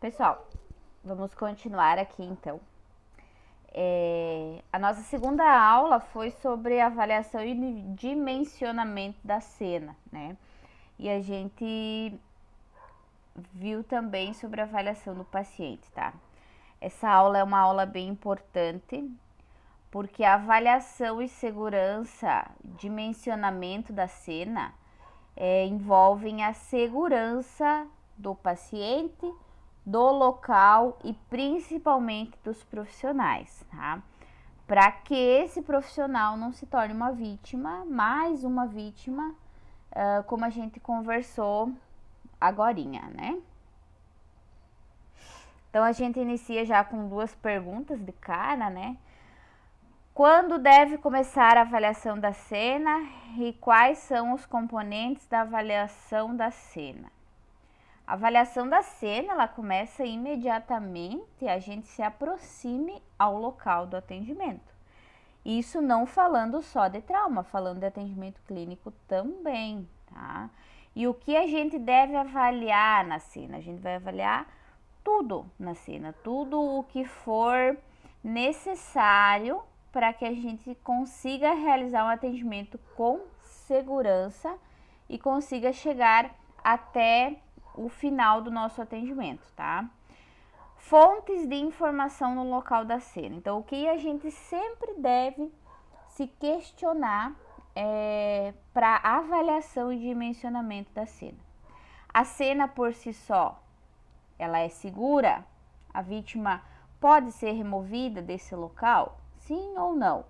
Pessoal, vamos continuar aqui então. A nossa segunda aula foi sobre avaliação e dimensionamento da cena, né? E a gente viu também sobre a avaliação do paciente, tá? Essa aula é uma aula bem importante, porque a avaliação e segurança, dimensionamento da cena, envolvem a segurança do paciente, do local e principalmente dos profissionais, tá? Para que esse profissional não se torne uma vítima, mais uma vítima, como a gente conversou agorinha, né? Então a gente inicia já com duas perguntas de cara, né? Quando deve começar a avaliação da cena e quais são os componentes da avaliação da cena? A avaliação da cena, ela começa imediatamente a gente se aproxime ao local do atendimento. Isso não falando só de trauma, falando de atendimento clínico também, tá? E o que a gente deve avaliar na cena? A gente vai avaliar tudo na cena, tudo o que for necessário para que a gente consiga realizar um atendimento com segurança e consiga chegar até o final do nosso atendimento, tá? Fontes de informação no local da cena. Então, o que a gente sempre deve se questionar para avaliação e dimensionamento da cena. A cena por si só, ela é segura? A vítima pode ser removida desse local? Sim ou não?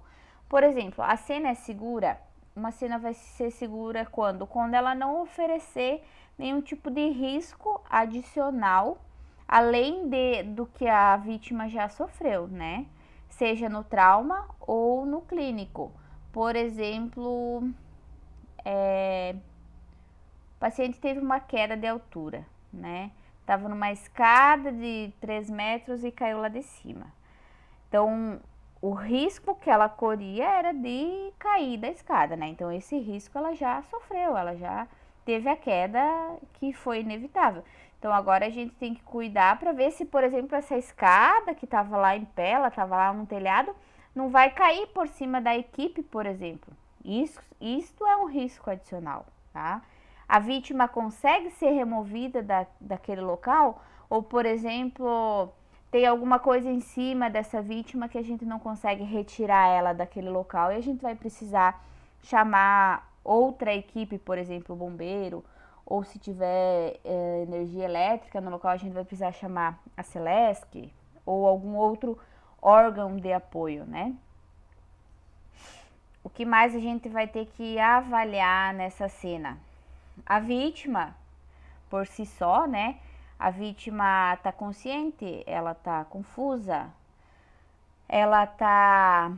Por exemplo, a cena é segura? Uma cena vai ser segura quando? Quando ela não oferecer nenhum tipo de risco adicional, além do que a vítima já sofreu, né? Seja no trauma ou no clínico. Por exemplo, o paciente teve uma queda de altura, né? Estava numa escada de 3 metros e caiu lá de cima. Então, o risco que ela corria era de cair da escada, né? Então, esse risco ela já sofreu, ela já teve a queda que foi inevitável. Então, agora a gente tem que cuidar para ver se, por exemplo, essa escada que estava lá em pé, ela estava lá no telhado, não vai cair por cima da equipe, por exemplo. Isto é um risco adicional, tá? A vítima consegue ser removida daquele local? Ou, por exemplo, tem alguma coisa em cima dessa vítima que a gente não consegue retirar ela daquele local e a gente vai precisar chamar outra equipe, por exemplo, o bombeiro, ou se tiver energia elétrica no local, a gente vai precisar chamar a Celesc ou algum outro órgão de apoio, né? O que mais a gente vai ter que avaliar nessa cena? A vítima, por si só, né? A vítima tá consciente, ela tá confusa, ela tá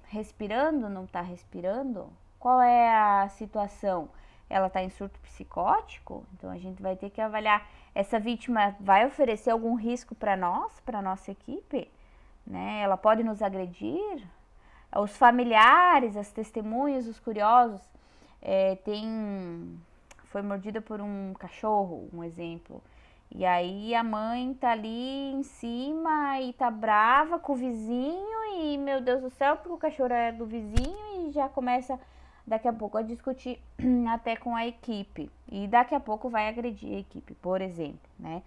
respirando, não tá respirando? Qual é a situação? Ela tá em surto psicótico? Então a gente vai ter que avaliar, essa vítima vai oferecer algum risco para nós, para nossa equipe, né? Ela pode nos agredir? Os familiares, as testemunhas, os curiosos, foi mordida por um cachorro, um exemplo. E aí a mãe tá ali em cima e tá brava com o vizinho e, meu Deus do céu, porque o cachorro é do vizinho e já começa daqui a pouco a discutir até com a equipe. E daqui a pouco vai agredir a equipe, por exemplo, né?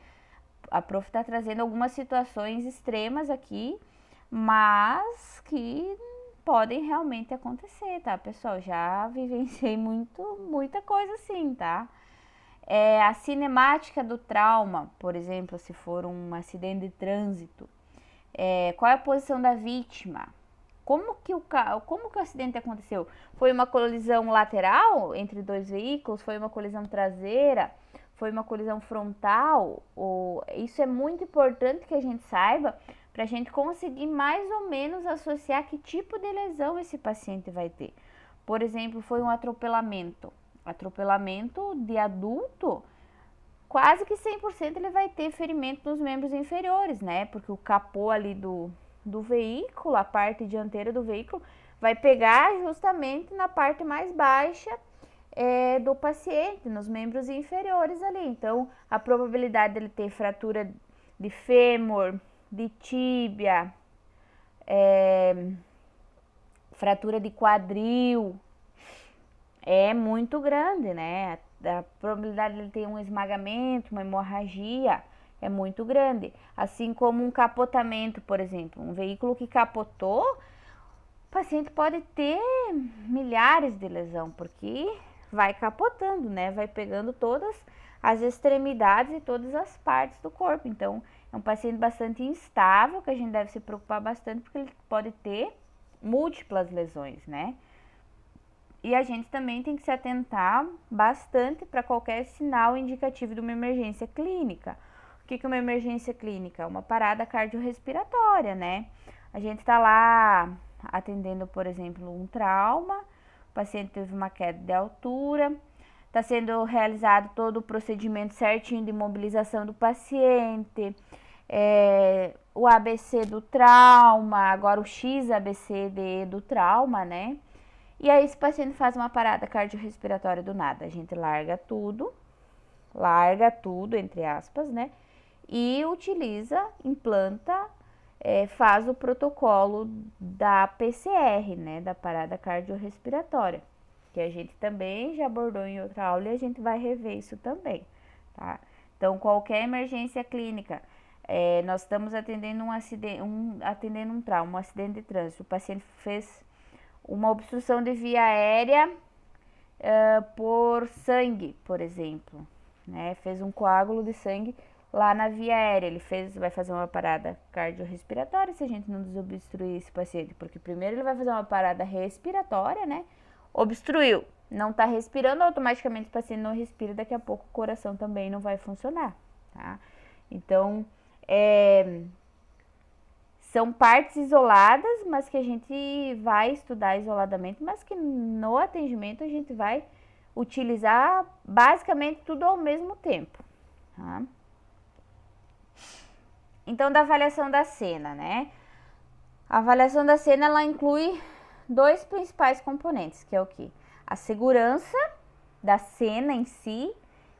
A prof tá trazendo algumas situações extremas aqui, mas que podem realmente acontecer, tá, pessoal? Já vivenciei muita coisa assim, tá? A cinemática do trauma, por exemplo, se for um acidente de trânsito, qual é a posição da vítima? Como que o acidente aconteceu? Foi uma colisão lateral entre dois veículos? Foi uma colisão traseira? Foi uma colisão frontal? Isso é muito importante que a gente saiba para a gente conseguir mais ou menos associar que tipo de lesão esse paciente vai ter. Por exemplo, foi um atropelamento. Atropelamento de adulto, quase que 100% ele vai ter ferimento nos membros inferiores, né? Porque o capô ali do veículo, a parte dianteira do veículo, vai pegar justamente na parte mais baixa do paciente, nos membros inferiores ali. Então, a probabilidade dele ter fratura de fêmur, de tíbia, fratura de quadril, é muito grande, né? A probabilidade de ele ter um esmagamento, uma hemorragia, é muito grande. Assim como um capotamento, por exemplo, um veículo que capotou, o paciente pode ter milhares de lesão, porque vai capotando, né? Vai pegando todas as extremidades e todas as partes do corpo. Então, é um paciente bastante instável, que a gente deve se preocupar bastante, porque ele pode ter múltiplas lesões, né? E a gente também tem que se atentar bastante para qualquer sinal indicativo de uma emergência clínica. O que é uma emergência clínica? Uma parada cardiorrespiratória, né? A gente está lá atendendo, por exemplo, um trauma, o paciente teve uma queda de altura, está sendo realizado todo o procedimento certinho de imobilização do paciente, o ABC do trauma, agora o XABCD do trauma, né? E aí esse paciente faz uma parada cardiorrespiratória do nada, a gente larga tudo, entre aspas, né? E utiliza, implanta, faz o protocolo da PCR, né? Da parada cardiorrespiratória, que a gente também já abordou em outra aula e a gente vai rever isso também, tá? Então, qualquer emergência clínica, nós estamos atendendo um acidente, atendendo um trauma, um acidente de trânsito, o paciente fez uma obstrução de via aérea por sangue, por exemplo, né? Fez um coágulo de sangue lá na via aérea, ele vai fazer uma parada cardiorrespiratória se a gente não desobstruir esse paciente, porque primeiro ele vai fazer uma parada respiratória, né? Obstruiu, não tá respirando, automaticamente o paciente não respira, daqui a pouco o coração também não vai funcionar, tá? Então, são partes isoladas, mas que a gente vai estudar isoladamente, mas que no atendimento a gente vai utilizar basicamente tudo ao mesmo tempo, tá? Então, da avaliação da cena, né? A avaliação da cena, ela inclui dois principais componentes, que é o quê? A segurança da cena em si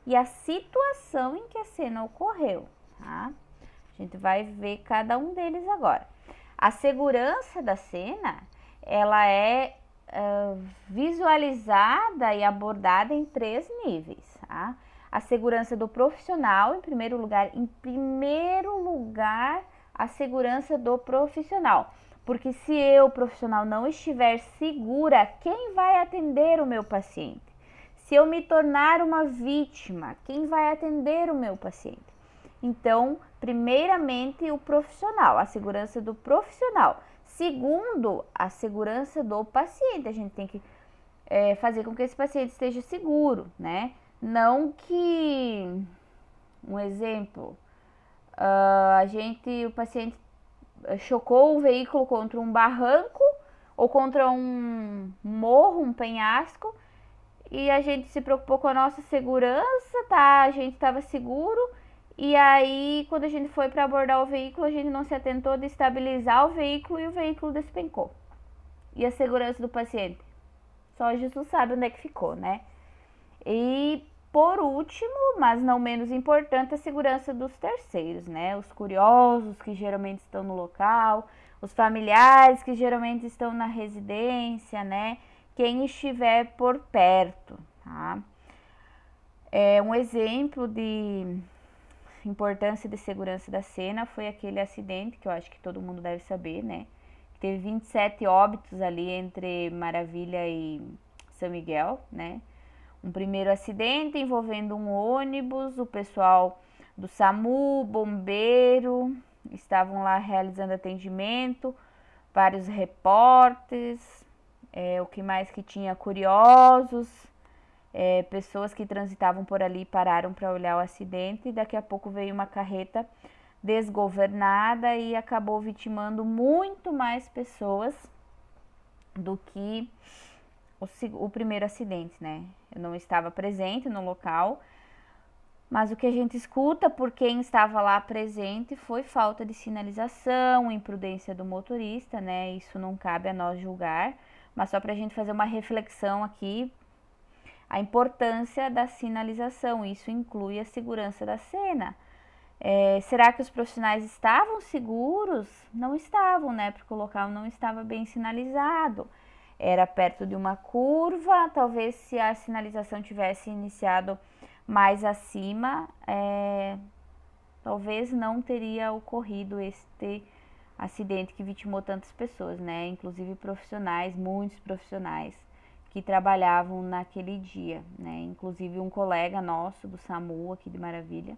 e a situação em que a cena ocorreu, tá? A gente vai ver cada um deles agora. A segurança da cena, ela é visualizada e abordada em 3 níveis, tá? A segurança do profissional, em primeiro lugar, a segurança do profissional. Porque se eu, profissional, não estiver segura, quem vai atender o meu paciente? Se eu me tornar uma vítima, quem vai atender o meu paciente? Então, primeiramente, o profissional, a segurança do profissional. Segundo, a segurança do paciente. A gente tem que fazer com que esse paciente esteja seguro, né? Não que, um exemplo, o paciente chocou o veículo contra um barranco ou contra um morro, um penhasco, e a gente se preocupou com a nossa segurança, tá? A gente estava seguro. E aí, quando a gente foi para abordar o veículo, a gente não se atentou de estabilizar o veículo e o veículo despencou. E a segurança do paciente? Só Jesus sabe onde é que ficou, né? E por último, mas não menos importante, a segurança dos terceiros, né? Os curiosos que geralmente estão no local, os familiares que geralmente estão na residência, né? Quem estiver por perto, tá? Um exemplo de importância de segurança da cena foi aquele acidente que eu acho que todo mundo deve saber, né? Teve 27 óbitos ali entre Maravilha e São Miguel, né? Um primeiro acidente envolvendo um ônibus, o pessoal do SAMU, bombeiro, estavam lá realizando atendimento, vários repórteres, o que mais que tinha? Curiosos, pessoas que transitavam por ali pararam para olhar o acidente e daqui a pouco veio uma carreta desgovernada e acabou vitimando muito mais pessoas do que o primeiro acidente, né? Eu não estava presente no local, mas o que a gente escuta por quem estava lá presente foi falta de sinalização, imprudência do motorista, né? Isso não cabe a nós julgar, mas só para a gente fazer uma reflexão aqui, a importância da sinalização, isso inclui a segurança da cena. Será que os profissionais estavam seguros? Não estavam, né? Porque o local não estava bem sinalizado. Era perto de uma curva, talvez se a sinalização tivesse iniciado mais acima, talvez não teria ocorrido este acidente que vitimou tantas pessoas, né? Inclusive profissionais, muitos profissionais que trabalhavam naquele dia, né? Inclusive um colega nosso do SAMU aqui de Maravilha,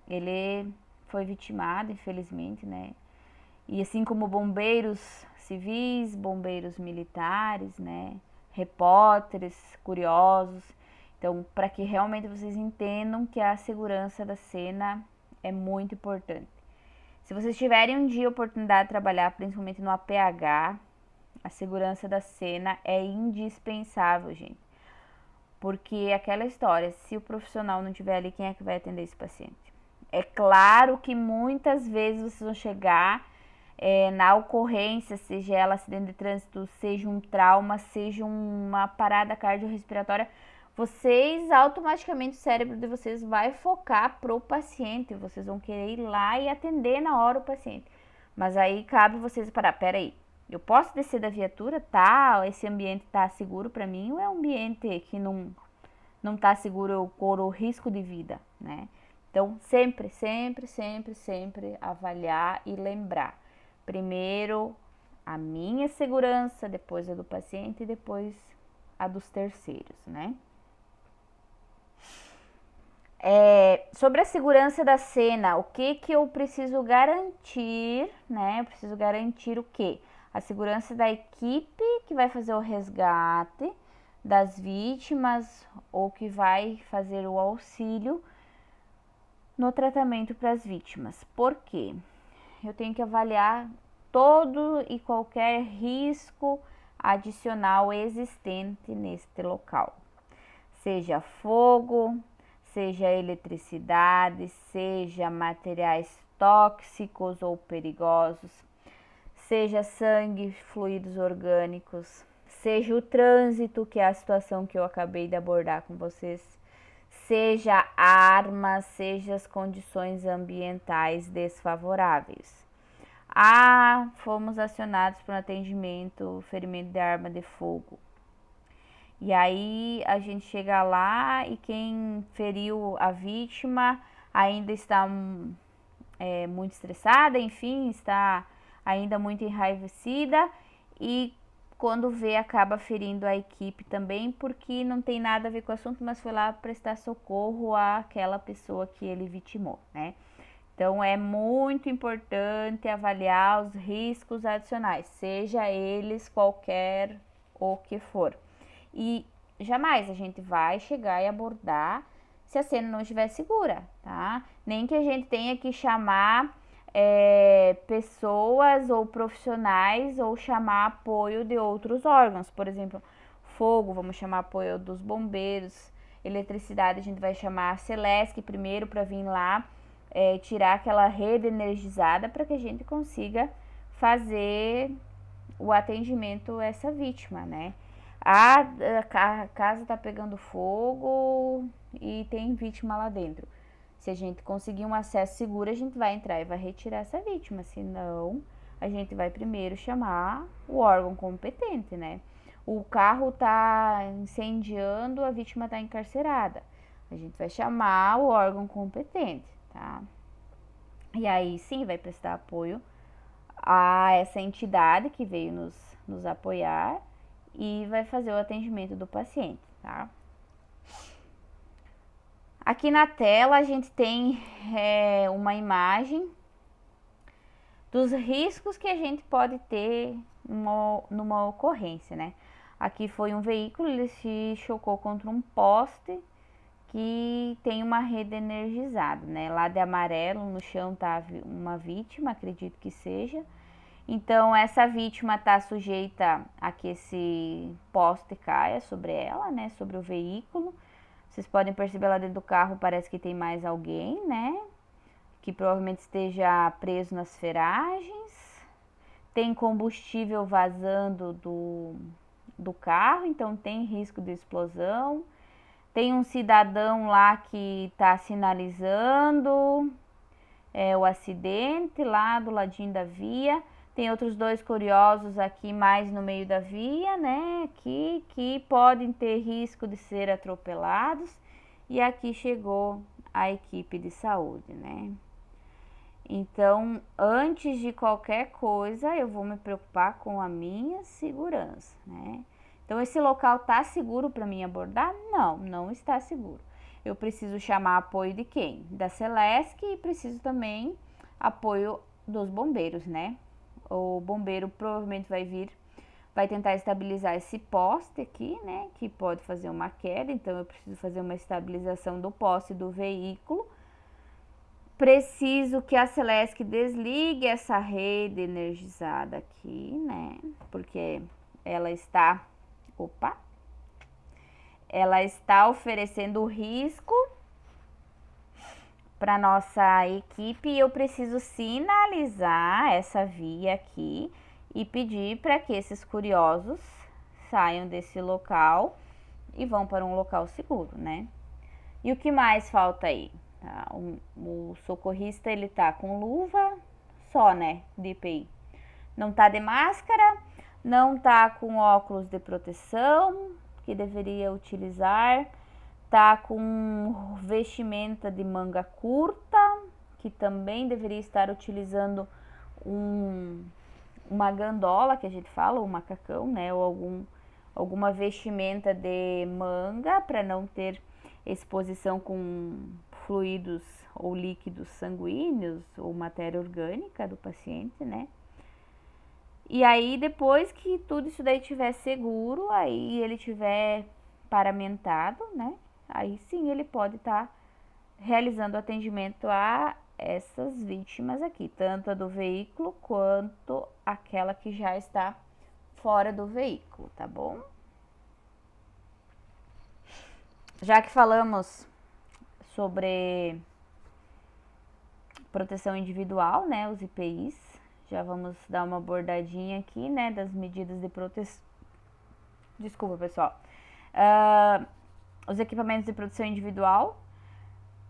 ele foi vitimado, infelizmente, né? E assim como bombeiros civis, bombeiros militares, né? Repórteres curiosos. Então, para que realmente vocês entendam que a segurança da cena é muito importante. Se vocês tiverem um dia a oportunidade de trabalhar, principalmente no APH, a segurança da cena é indispensável, gente. Porque aquela história, se o profissional não estiver ali, quem é que vai atender esse paciente? É claro que muitas vezes vocês vão chegar na ocorrência, seja ela acidente de trânsito, seja um trauma, seja uma parada cardiorrespiratória, vocês automaticamente o cérebro de vocês vai focar pro paciente, vocês vão querer ir lá e atender na hora o paciente. Mas aí cabe vocês parar, peraí, eu posso descer da viatura, tá? Esse ambiente tá seguro para mim ou é um ambiente que não tá seguro, eu corro risco de vida, né? Então, sempre, sempre, sempre, sempre avaliar e lembrar. Primeiro a minha segurança, depois a do paciente e depois a dos terceiros, né? Sobre a segurança da cena, o que eu preciso garantir, né? Eu preciso garantir o quê? A segurança da equipe que vai fazer o resgate das vítimas ou que vai fazer o auxílio no tratamento para as vítimas. Por quê? Eu tenho que avaliar todo e qualquer risco adicional existente neste local. Seja fogo, seja eletricidade, seja materiais tóxicos ou perigosos, seja sangue, fluidos orgânicos, seja o trânsito, que é a situação que eu acabei de abordar com vocês, seja armas, seja as condições ambientais desfavoráveis. Fomos acionados para um atendimento, ferimento de arma de fogo. E aí a gente chega lá e quem feriu a vítima ainda está muito estressada, enfim, está ainda muito enraivecida e quando vê acaba ferindo a equipe também, porque não tem nada a ver com o assunto, mas foi lá prestar socorro àquela pessoa que ele vitimou, né? Então é muito importante avaliar os riscos adicionais, seja eles qualquer o que for. E jamais a gente vai chegar e abordar se a cena não estiver segura, tá? Nem que a gente tenha que chamar pessoas ou profissionais ou chamar apoio de outros órgãos. Por exemplo, fogo, vamos chamar apoio dos bombeiros. Eletricidade, a gente vai chamar a Celesc primeiro para vir lá tirar aquela rede energizada para que a gente consiga fazer o atendimento a essa vítima, né? A casa tá pegando fogo e tem vítima lá dentro. Se a gente conseguir um acesso seguro, a gente vai entrar e vai retirar essa vítima. Senão, a gente vai primeiro chamar o órgão competente, né? O carro tá incendiando, a vítima tá encarcerada. A gente vai chamar o órgão competente, tá? E aí sim vai prestar apoio a essa entidade que veio nos apoiar e vai fazer o atendimento do paciente, tá? Aqui na tela a gente tem uma imagem dos riscos que a gente pode ter numa ocorrência, né? Aqui foi um veículo, ele se chocou contra um poste que tem uma rede energizada, né? Lá de amarelo no chão tá uma vítima, acredito que seja. Então essa vítima tá sujeita a que esse poste caia sobre ela, né? Sobre o veículo. Vocês podem perceber lá dentro do carro, parece que tem mais alguém, né? Que provavelmente esteja preso nas ferragens. Tem combustível vazando do carro, então tem risco de explosão. Tem um cidadão lá que está sinalizando. o acidente lá do ladinho da via. Tem outros dois curiosos aqui mais no meio da via, né? Aqui, que podem ter risco de ser atropelados. E aqui chegou a equipe de saúde, né? Então, antes de qualquer coisa, eu vou me preocupar com a minha segurança, né? Então, esse local tá seguro para mim abordar? Não, não está seguro. Eu preciso chamar apoio de quem? Da Celesc e preciso também apoio dos bombeiros, né? O bombeiro provavelmente vai vir, vai tentar estabilizar esse poste aqui, né? Que pode fazer uma queda, então eu preciso fazer uma estabilização do poste do veículo. Preciso que a Celesc desligue essa rede energizada aqui, né? Porque ela está, ela está oferecendo risco para nossa equipe e eu preciso sinalizar essa via aqui e pedir para que esses curiosos saiam desse local e vão para um local seguro, né? E o que mais falta aí? Tá? O socorrista, ele tá com luva só, né, de EPI. Não tá de máscara, não tá com óculos de proteção, que deveria utilizar, tá com vestimenta de manga curta, que também deveria estar utilizando uma gandola, que a gente fala, um macacão, né, ou alguma vestimenta de manga, para não ter exposição com fluidos ou líquidos sanguíneos ou matéria orgânica do paciente, né? E aí, depois que tudo isso daí estiver seguro, aí ele tiver paramentado, né? Aí sim ele pode estar realizando atendimento a essas vítimas aqui, tanto a do veículo quanto aquela que já está fora do veículo, tá bom? Já que falamos sobre proteção individual, né, os EPIs, já vamos dar uma abordadinha aqui, né, das medidas de proteção. Desculpa, pessoal. Os equipamentos de proteção individual.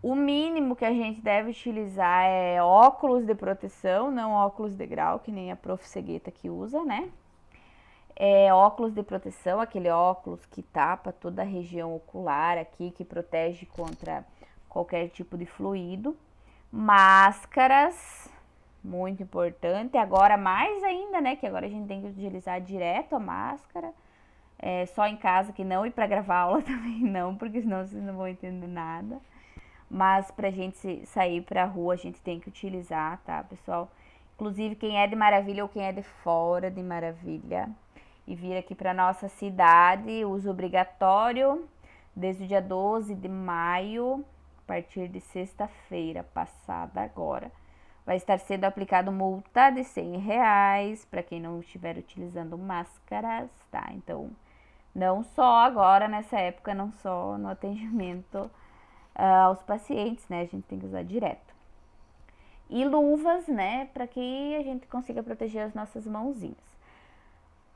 O mínimo que a gente deve utilizar é óculos de proteção, não óculos de grau, que nem a Prof. Segueta que usa, né? Óculos de proteção, aquele óculos que tapa toda a região ocular aqui, que protege contra qualquer tipo de fluido. Máscaras, muito importante. Agora mais ainda, né? Que agora a gente tem que utilizar direto a máscara. Só em casa que não, e para gravar aula também não, porque senão vocês não vão entender nada. Mas pra gente sair pra rua, a gente tem que utilizar, tá, pessoal? Inclusive, quem é de Maravilha ou quem é de fora de Maravilha e vir aqui pra nossa cidade, uso obrigatório desde o dia 12 de maio, a partir de sexta-feira passada agora. Vai estar sendo aplicado multa de R$100 para quem não estiver utilizando máscaras, tá? Então, não só agora, nessa época, não só no atendimento aos pacientes, né? A gente tem que usar direto. E luvas, né? Para que a gente consiga proteger as nossas mãozinhas.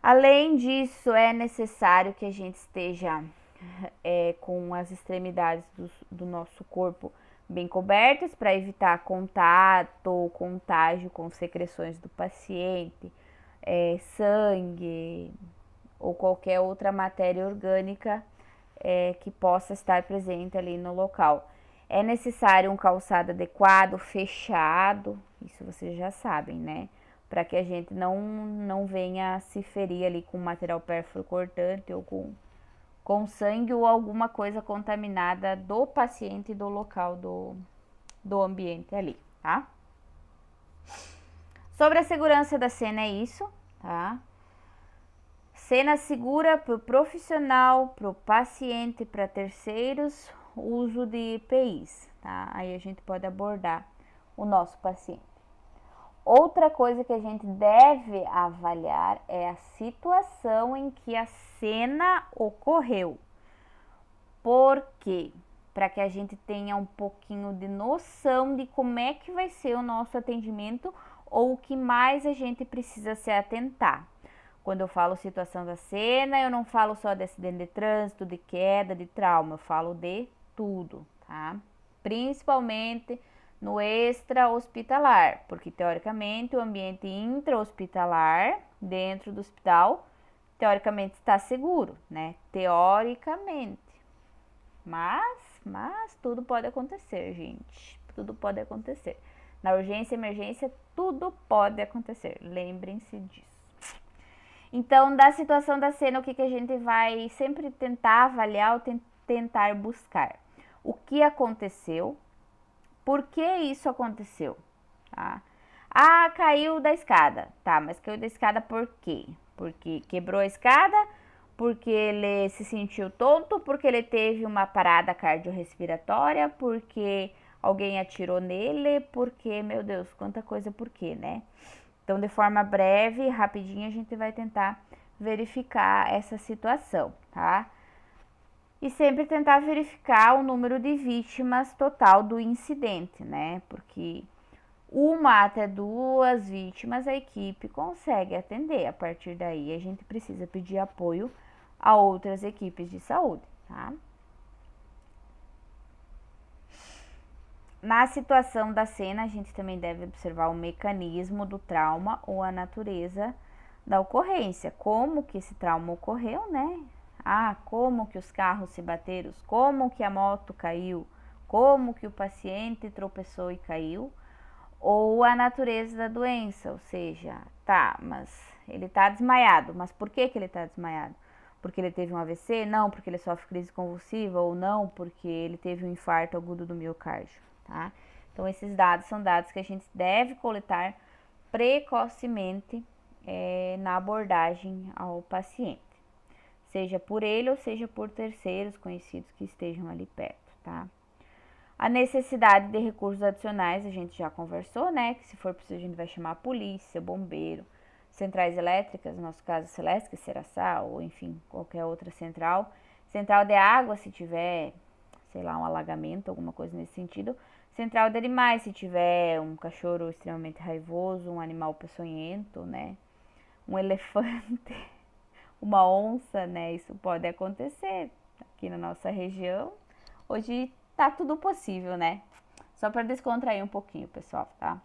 Além disso, é necessário que a gente esteja com as extremidades do nosso corpo bem cobertas para evitar contato ou contágio com secreções do paciente, sangue ou qualquer outra matéria orgânica que possa estar presente ali no local. É necessário um calçado adequado, fechado, isso vocês já sabem, né? Para que a gente não venha se ferir ali com material pérfuro cortante ou com sangue ou alguma coisa contaminada do paciente e do local do ambiente ali, tá? Sobre a segurança da cena é isso, tá? Cena segura para o profissional, para o paciente, para terceiros, uso de EPIs, tá? Aí a gente pode abordar o nosso paciente. Outra coisa que a gente deve avaliar é a situação em que a cena ocorreu. Por quê? Para que a gente tenha um pouquinho de noção de como é que vai ser o nosso atendimento ou o que mais a gente precisa se atentar. Quando eu falo situação da cena, eu não falo só de acidente de trânsito, de queda, de trauma, eu falo de tudo, tá? Principalmente no extra-hospitalar, porque teoricamente o ambiente intra-hospitalar dentro do hospital, teoricamente está seguro, né? Teoricamente. Mas tudo pode acontecer, gente. Tudo pode acontecer. Na urgência e emergência, tudo pode acontecer. Lembrem-se disso. Então, da situação da cena, o que a gente vai sempre tentar avaliar ou tentar buscar? O que aconteceu? Por que isso aconteceu? Tá? Ah, caiu da escada. Tá, mas caiu da escada por quê? Porque quebrou a escada, porque ele se sentiu tonto, porque ele teve uma parada cardiorrespiratória, porque alguém atirou nele, porque, meu Deus, quanta coisa por quê, né? Então, de forma breve, rapidinho, a gente vai tentar verificar essa situação, tá? E sempre tentar verificar o número de vítimas total do incidente, né? Porque uma até duas vítimas a equipe consegue atender. A partir daí, a gente precisa pedir apoio a outras equipes de saúde, tá? Na situação da cena, a gente também deve observar o mecanismo do trauma ou a natureza da ocorrência, como que esse trauma ocorreu, né? Ah, como que os carros se bateram, como que a moto caiu, como que o paciente tropeçou e caiu, ou a natureza da doença, ou seja, tá, mas ele tá desmaiado, mas por que ele tá desmaiado? Porque ele teve um AVC? Não, porque ele sofre crise convulsiva, ou não, porque ele teve um infarto agudo do miocárdio, tá? Então, esses dados são dados que a gente deve coletar precocemente na abordagem ao paciente, seja por ele ou seja por terceiros conhecidos que estejam ali perto, tá? A necessidade de recursos adicionais a gente já conversou, né? Que se for preciso a gente vai chamar a polícia, bombeiro, centrais elétricas, no nosso caso Celeste, Ceraçá, ou enfim, qualquer outra central. Central de água, se tiver, sei lá, um alagamento, alguma coisa nesse sentido. Central de animais, se tiver um cachorro extremamente raivoso, um animal peçonhento, né? Um elefante, uma onça, né? Isso pode acontecer aqui na nossa região. Hoje tá tudo possível, né? Só para descontrair um pouquinho, pessoal, tá?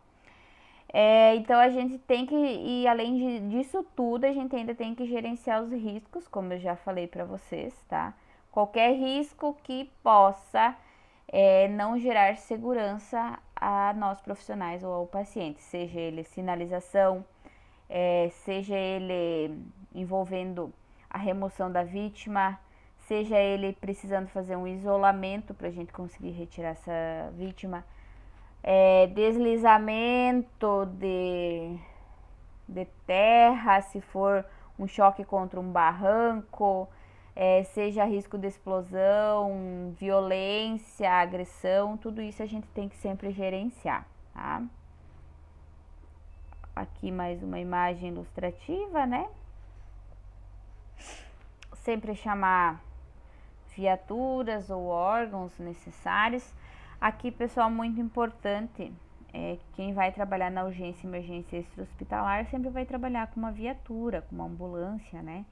Então a gente tem que, e além disso tudo, a gente ainda tem que gerenciar os riscos, como eu já falei para vocês, tá? Qualquer risco que possa não gerar segurança a nós profissionais ou ao paciente, seja ele sinalização, seja ele envolvendo a remoção da vítima, seja ele precisando fazer um isolamento para a gente conseguir retirar essa vítima, deslizamento de terra, se for um choque contra um barranco, seja risco de explosão, violência, agressão, tudo isso a gente tem que sempre gerenciar, tá? Aqui mais uma imagem ilustrativa, né? Sempre chamar viaturas ou órgãos necessários. Aqui, pessoal, muito importante, quem vai trabalhar na urgência, emergência extra-hospitalar sempre vai trabalhar com uma viatura, com uma ambulância, né?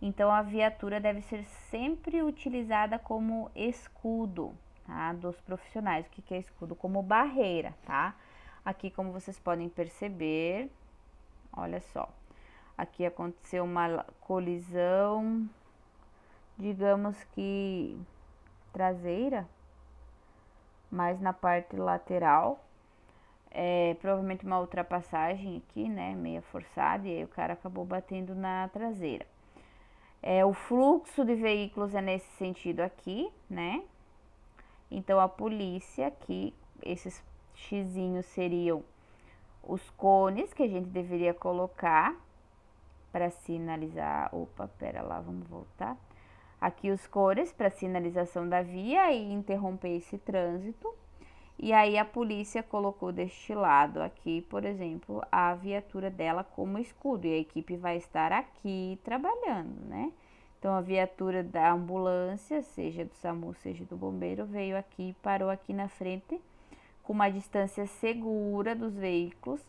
Então, a viatura deve ser sempre utilizada como escudo, tá? Dos profissionais. O que é escudo? Como barreira, tá? Aqui, como vocês podem perceber, olha só. Aqui aconteceu uma colisão, digamos que traseira, mas na parte lateral. Provavelmente uma ultrapassagem aqui, né? Meia forçada, e aí o cara acabou batendo na traseira. O fluxo de veículos é nesse sentido aqui, né? Então a polícia aqui, esses xizinhos seriam os cones que a gente deveria colocar para sinalizar. Opa, pera lá, vamos voltar. Aqui os cones para sinalização da via e interromper esse trânsito. E aí a polícia colocou deste lado aqui, por exemplo, a viatura dela como escudo. E a equipe vai estar aqui trabalhando, né? Então a viatura da ambulância, seja do SAMU, seja do bombeiro, veio aqui, parou aqui na frente, com uma distância segura dos veículos,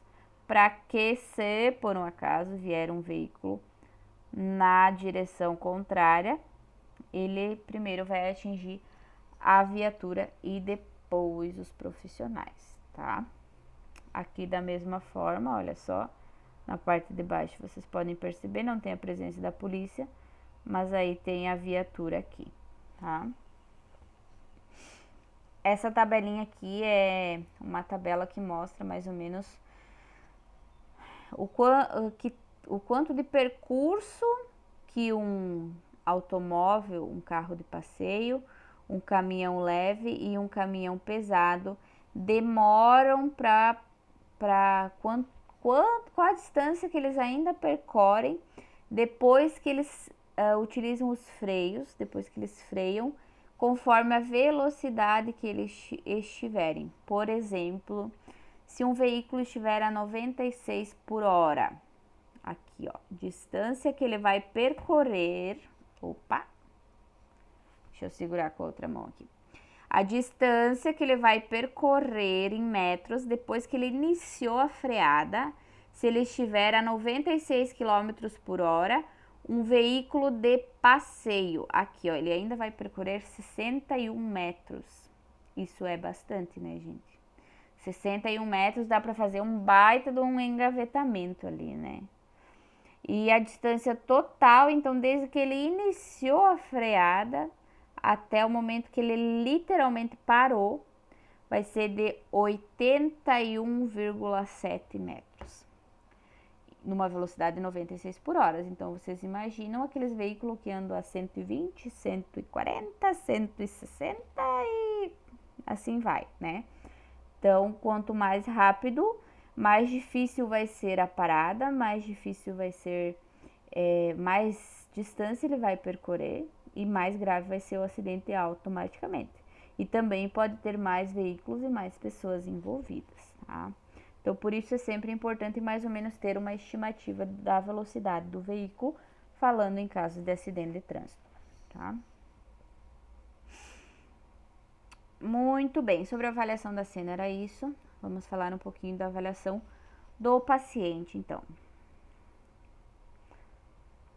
para que se por um acaso vier um veículo na direção contrária, ele primeiro vai atingir a viatura e depois os profissionais, tá? tá? Aqui da mesma forma, olha só, na parte de baixo vocês podem perceber, não tem a presença da polícia, mas aí tem a viatura aqui, tá? Essa tabelinha aqui é uma tabela que mostra mais ou menos o quanto de percurso que um automóvel, um carro de passeio, um caminhão leve e um caminhão pesado demoram qual a distância que eles ainda percorrem depois que eles utilizam os freios, depois que eles freiam, conforme a velocidade que eles estiverem. Por exemplo, se um veículo estiver a 96 por hora, aqui ó, distância que ele vai percorrer, opa, deixa eu segurar com a outra mão aqui. A distância que ele vai percorrer em metros depois que ele iniciou a freada, se ele estiver a 96 km por hora, um veículo de passeio, aqui ó, ele ainda vai percorrer 61 metros. Isso é bastante, né, gente? 61 metros dá para fazer um baita de um engavetamento ali, né? E a distância total, então, desde que ele iniciou a freada até o momento que ele literalmente parou, vai ser de 81,7 metros, numa velocidade de 96 por hora. Então, vocês imaginam aqueles veículos que andam a 120, 140, 160 e assim vai, né? Então, quanto mais rápido, mais difícil vai ser a parada, mais difícil vai ser, mais distância ele vai percorrer e mais grave vai ser o acidente automaticamente. E também pode ter mais veículos e mais pessoas envolvidas, tá? Então, por isso é sempre importante mais ou menos ter uma estimativa da velocidade do veículo, falando em caso de acidente de trânsito, tá? Muito bem, sobre a avaliação da cena era isso. Vamos falar um pouquinho da avaliação do paciente, então.